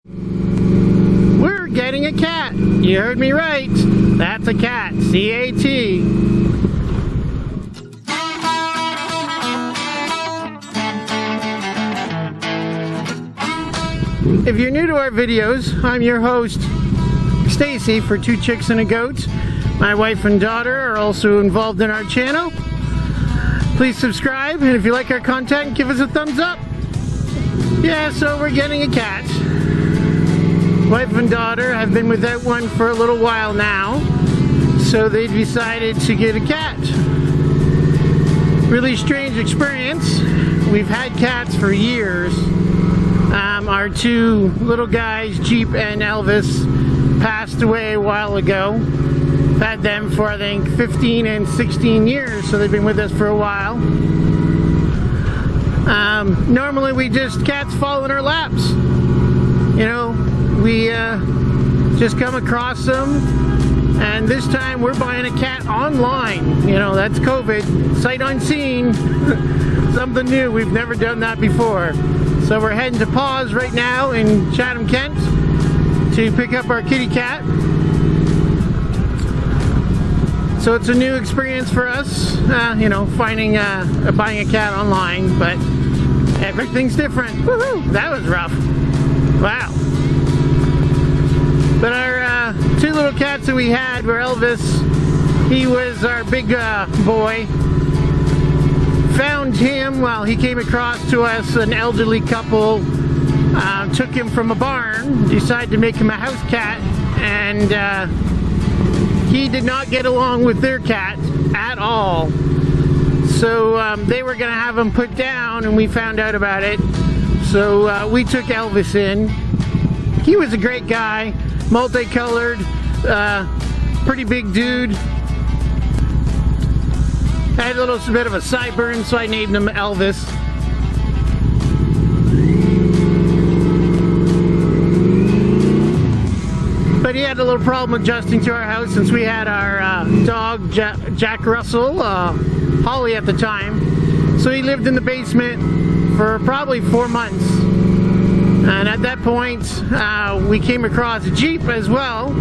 We're getting a cat. You heard me right. That's a cat. C-A-T. If you're new to our videos, I'm your host, Stacy, for Two Chicks and a Goat. My wife and daughter are also involved in our channel. Please subscribe, and if you like our content, give us a thumbs up. Yeah, so we're getting a cat. Wife and daughter have been without one for a little while now, so they decided to get a cat. Really strange experience. We've had cats for years. Our two little guys, Jeep and Elvis, passed away a while ago. Had them for I think 15 and 16 years, so they've been with us for a while. Normally cats fall in our laps. You know, we just come across them, and this time we're buying a cat online. You know, that's COVID, sight unseen, something new. We've never done that before. So we're heading to Paws right now in Chatham-Kent to pick up our kitty cat. So it's a new experience for us, you know, buying a cat online, but everything's different. Woohoo! That was rough. Wow. But our two little cats that we had were Elvis. He was our big boy. Found him, well, he came across to us, an elderly couple, took him from a barn, decided to make him a house cat, and he did not get along with their cat at all. So they were going to have him put down, and we found out about it. So we took Elvis in. He was a great guy, multicolored, pretty big dude. Had a little bit of a sideburn, so I named him Elvis. But he had a little problem adjusting to our house since we had our dog, Jack Russell, Holley at the time. So he lived in the basement for probably 4 months. And at that point, we came across a Jeep as well.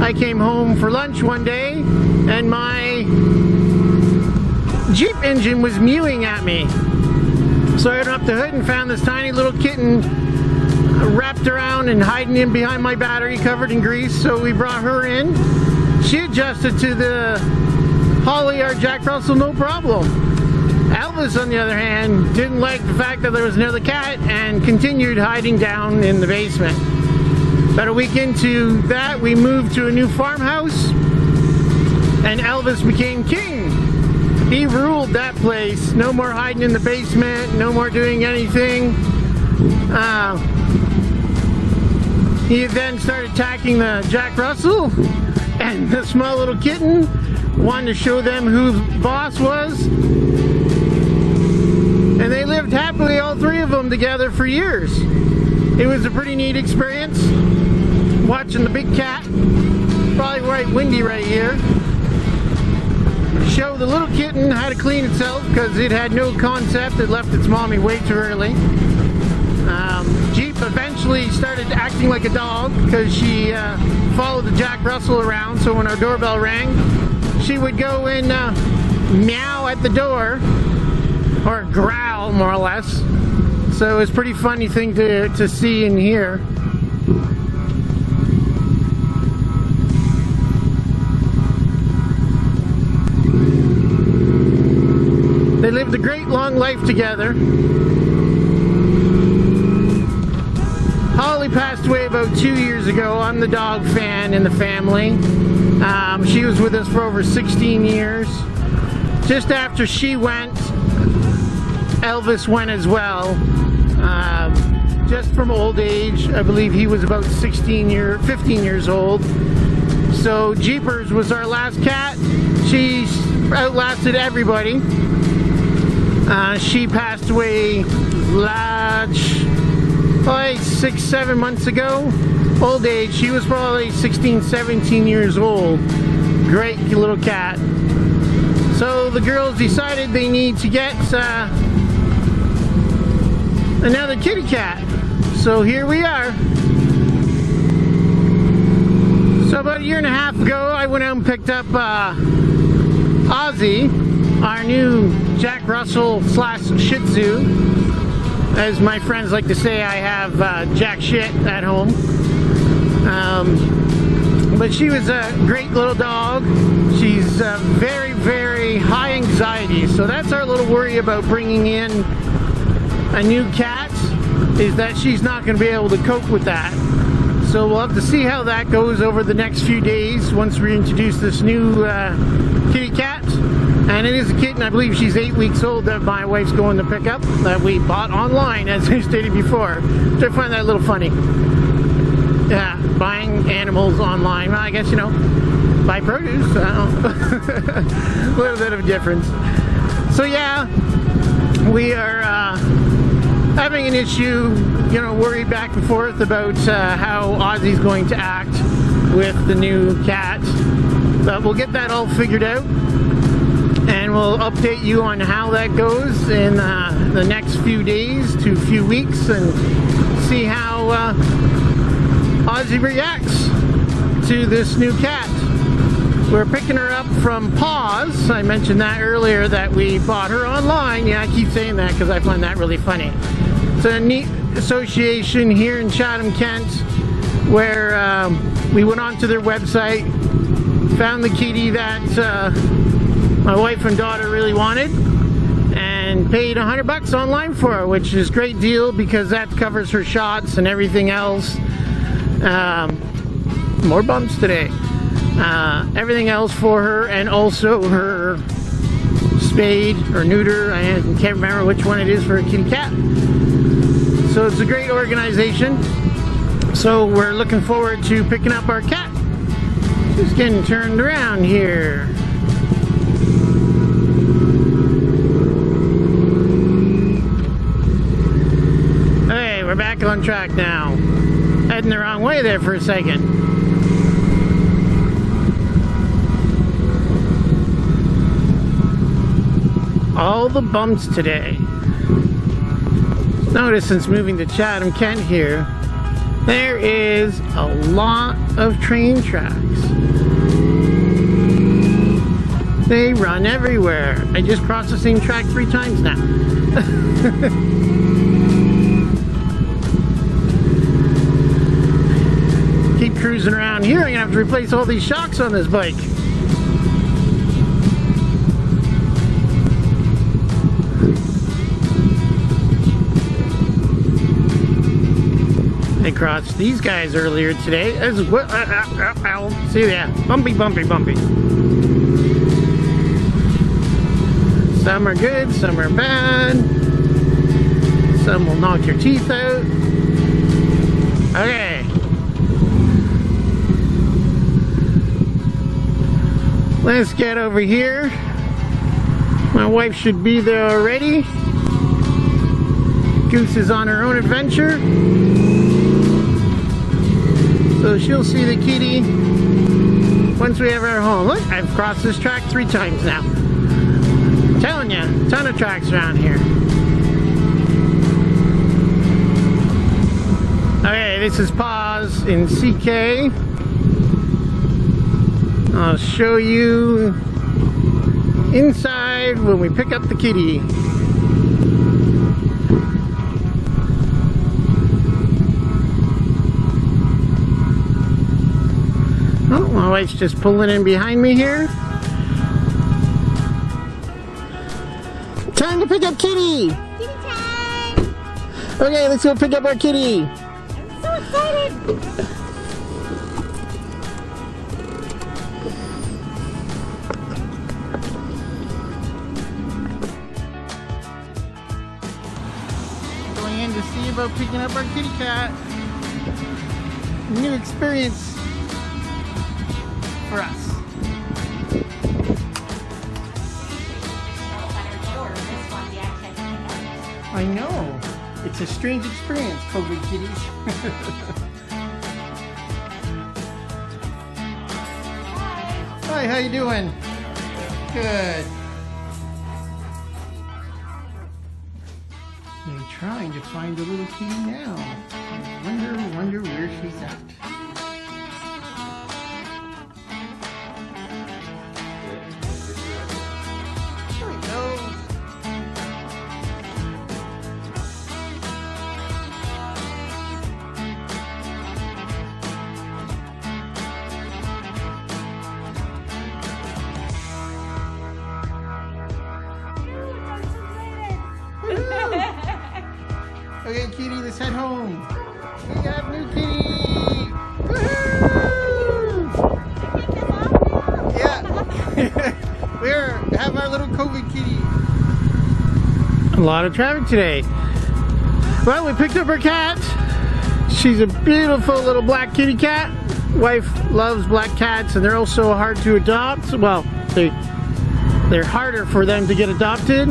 I came home for lunch one day, and my Jeep engine was mewing at me. So I opened up the hood and found this tiny little kitten wrapped around and hiding in behind my battery, covered in grease. So we brought her in. She adjusted to the Holley, our Jack Russell, no problem. Elvis, on the other hand, didn't like the fact that there was another cat and continued hiding down in the basement. About a week into that, we moved to a new farmhouse, and Elvis became king. He ruled that place. No more hiding in the basement, no more doing anything. He then started attacking the Jack Russell, and the small little kitten wanted to show them who boss was. And they lived happily, all three of them, together for years. It was a pretty neat experience, watching the big cat, probably right windy right here, show the little kitten how to clean itself because it had no concept. It left its mommy way too early. Jeep eventually started acting like a dog because she followed the Jack Russell around, so when our doorbell rang, she would go and meow at the door, or growl more or less. So it was a pretty funny thing to see and hear. They lived a great long life together. Holley passed away about 2 years ago. I'm the dog fan in the family. She was with us for over 16 years. Just after she went, Elvis went as well. Just from old age. I believe he was about 15 years old. So Jeepers was our last cat. She outlasted everybody. She passed away probably 6-7 months ago. Old age. She was probably 16-17 years old. Great little cat. So the girls decided they need to get another kitty cat. So here we are. I went out and picked up Aussie, our new Jack Russell / Shih Tzu. As my friends like to say, I have Jack shit at home. But she was a great little dog. She's very, very high anxiety. So that's our little worry about bringing in a new cat, is that she's not going to be able to cope with that. So we'll have to see how that goes over the next few days once we introduce this new kitty cat. And it is a kitten. I believe she's 8 weeks old that my wife's going to pick up, that we bought online, as I stated before. So I find that a little funny. Yeah, buying animals online. Well, I guess, you know, buy produce. I don't know. A little bit of a difference. So yeah, we are having an issue, you know, worried back and forth about how Aussie's going to act with the new cat. But we'll get that all figured out. And we'll update you on how that goes in the next few days to few weeks, and see how Aussie reacts to this new cat. We're picking her up from Paws. I mentioned that earlier, that we bought her online. Yeah, I keep saying that because I find that really funny. It's a neat association here in Chatham-Kent, where we went onto their website, found the kitty that my wife and daughter really wanted, and paid $100 online for her, which is a great deal because that covers her shots and everything else. More bumps today. Everything else for her, and also her spade or neuter. I can't remember which one it is for a kitty cat. So it's a great organization. So we're looking forward to picking up our cat. Just getting turned around here. We're back on track now. Heading the wrong way there for a second. All the bumps today. Notice since moving to Chatham-Kent here, there is a lot of train tracks. They run everywhere. I just crossed the same track 3 times now. Keep cruising around here. I'm gonna have to replace all these shocks on this bike. I crossed these guys earlier today. As what? See that? Bumpy, bumpy, bumpy. Some are good, some are bad. Some will knock your teeth out. Okay. Let's get over here. My wife should be there already. Goose is on her own adventure. So she'll see the kitty once we have her home. Look, I've crossed this track 3 times now. I'm telling you, a ton of tracks around here. Okay, this is Paws in CK. I'll show you inside when we pick up the kitty. Oh, my wife's just pulling in behind me here. Time to pick up kitty! Kitty time! Okay, let's go pick up our kitty. I'm so excited! To see about picking up our kitty cat. New experience for us. I know. It's a strange experience, COVID kitties. Hi, how you doing? Good. I'm trying to find the little kitty now. I wonder where she's at. kitty. Let's head home. We have new kitty. Woohoo! Yeah. We have our little COVID kitty. A lot of traffic today. Well, we picked up our cat. She's a beautiful little black kitty cat. Wife loves black cats, and they're also hard to adopt. Well, they're harder for them to get adopted.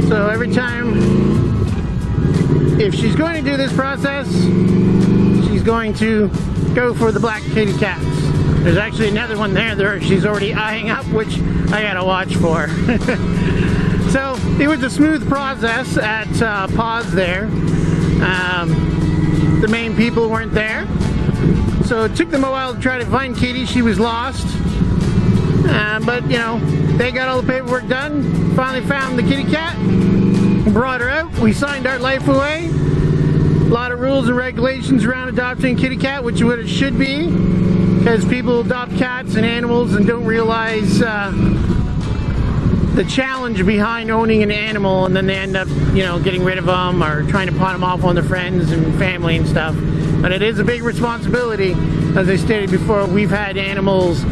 So every time, if she's going to do this process, she's going to go for the black kitty cats. There's actually another one there she's already eyeing up, which I gotta watch for. So it was a smooth process at Pause there. The main people weren't there, so it took them a while to try to find Kitty. She was lost, but you know, they got all the paperwork done. Finally found the kitty cat, brought her out. We signed our life away. A lot of rules and regulations around adopting a kitty cat, which is what it should be, because people adopt cats and animals and don't realize the challenge behind owning an animal, and then they end up, you know, getting rid of them or trying to pawn them off on their friends and family and stuff. But it is a big responsibility. As I stated before, we've had animals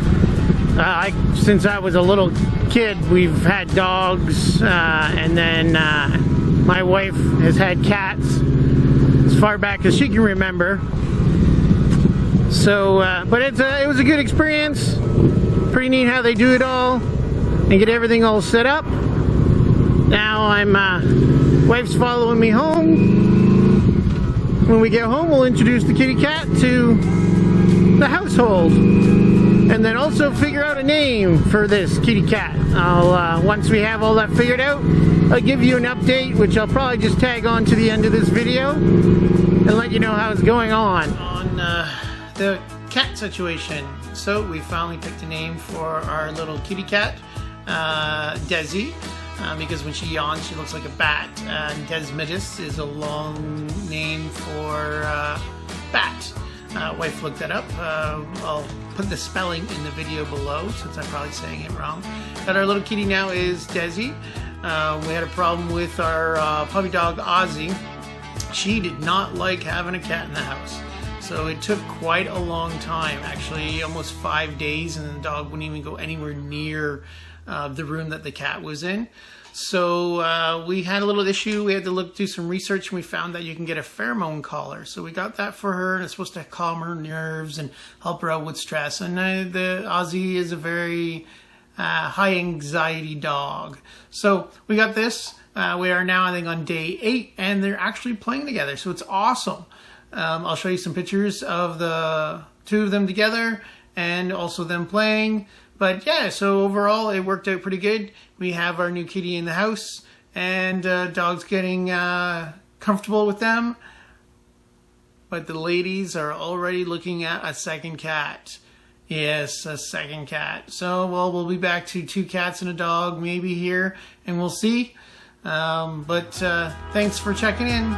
since I was a little kid. We've had dogs, and then my wife has had cats as far back as she can remember. So, but it was a good experience. Pretty neat how they do it all and get everything all set up. Now wife's following me home. When we get home, we'll introduce the kitty cat to the household, and then also figure out a name for this kitty cat. Once we have all that figured out, I'll give you an update, which I'll probably just tag on to the end of this video and let you know how it's going on. The cat situation. So we finally picked a name for our little kitty cat. Desi, because when she yawns she looks like a bat. Desmodus is a long name for bat. Wife looked that up. I'll put the spelling in the video below since I'm probably saying it wrong. But our little kitty now is Desi. We had a problem with our puppy dog Aussie. She did not like having a cat in the house. So it took quite a long time, actually almost 5 days, and the dog wouldn't even go anywhere near the room that the cat was in. So we had a little issue. We had to do some research, and we found that you can get a pheromone collar. So we got that for her, and it's supposed to calm her nerves and help her out with stress. And the Aussie is a very high anxiety dog. So we got this. We are now, I think, on day 8, and they're actually playing together. So it's awesome. I'll show you some pictures of the two of them together and also them playing. But yeah, so overall it worked out pretty good. We have our new kitty in the house, and dog's getting comfortable with them. But the ladies are already looking at a second cat. Yes, a second cat. So, well, we'll be back to 2 cats and a dog maybe here, and we'll see. But thanks for checking in.